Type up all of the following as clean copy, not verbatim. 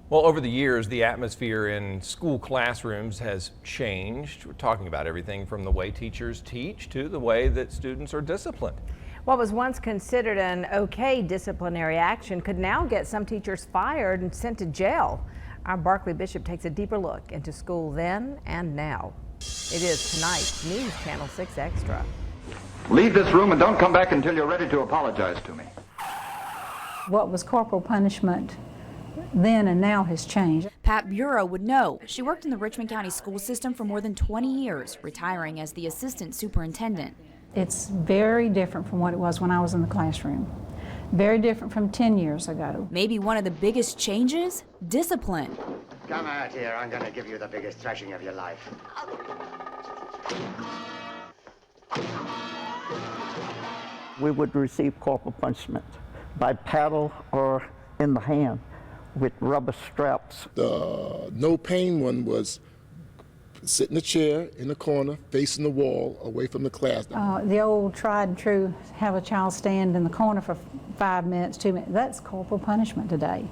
Well, over the years, the atmosphere in school classrooms has changed. We're talking about everything from the way teachers teach to the way that students are disciplined. What was once considered an okay disciplinary action could now get some teachers fired and sent to jail. Our Barclay Bishop takes a deeper look into school then and now. It is tonight's News Channel 6 Extra. Leave this room and don't come back until you're ready to apologize to me. What was corporal punishment then and now has changed. Pat Bureau would know. She worked in the Richmond County school system for more than 20 years, retiring as the assistant superintendent. It's very different from what it was when I was in the classroom. Very different from 10 years ago. Maybe one of the biggest changes? Discipline. Come out here, I'm going to give you the biggest thrashing of your life. We would receive corporal punishment by paddle or in the hand with rubber straps. The no pain one was sit in a chair in the corner, facing the wall, away from the class. The old tried and true, have a child stand in the corner for 5 minutes, 2 minutes, that's corporal punishment today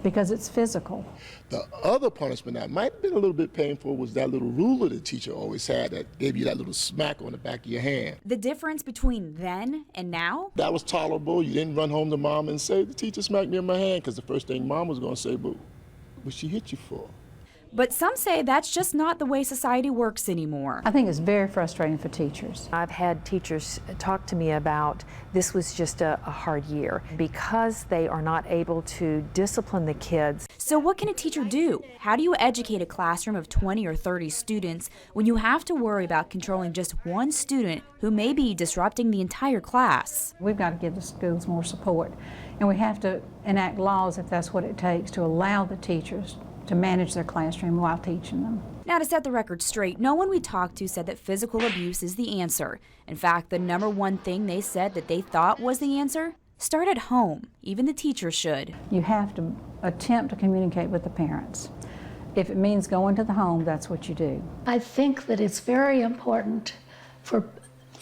because it's physical. The other punishment that might have been a little bit painful was that little ruler the teacher always had that gave you that little smack on the back of your hand. The difference between then and now? That was tolerable. You didn't run home to mom and say, the teacher smacked me in my hand, because the first thing mom was going to say, but what she hit you for? But some say that's just not the way society works anymore. I think it's very frustrating for teachers. I've had teachers talk to me about this was just a hard year because they are not able to discipline the kids. So what can a teacher do? How do you educate a classroom of 20 or 30 students when you have to worry about controlling just one student who may be disrupting the entire class? We've got to give the schools more support, and we have to enact laws if that's what it takes to allow the teachers to manage their classroom while teaching them. Now, to set the record straight, no one we talked to said that physical abuse is the answer. In fact, the #1 thing they said that they thought was the answer: start at home. Even the teachers should. You have to attempt to communicate with the parents. If it means going to the home, that's what you do. I think that it's very important for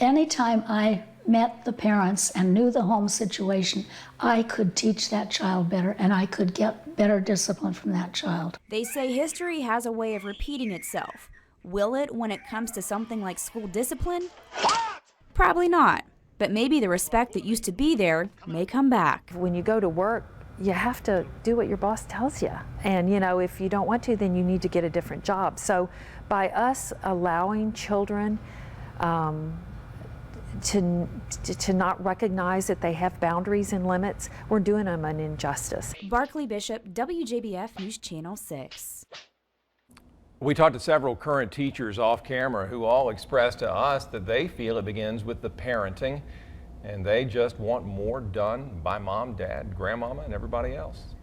any time I met the parents and knew the home situation, I could teach that child better and I could get better discipline from that child. They say history has a way of repeating itself. Will it when it comes to something like school discipline? Probably not. But maybe the respect that used to be there may come back. When you go to work, you have to do what your boss tells you. And you know, if you don't want to, then you need to get a different job. So by us allowing children to not recognize that they have boundaries and limits, we're doing them an injustice. Barclay Bishop, WJBF News Channel 6. We talked to several current teachers off camera who all expressed to us that they feel it begins with the parenting and they just want more done by mom, dad, grandmama, and everybody else.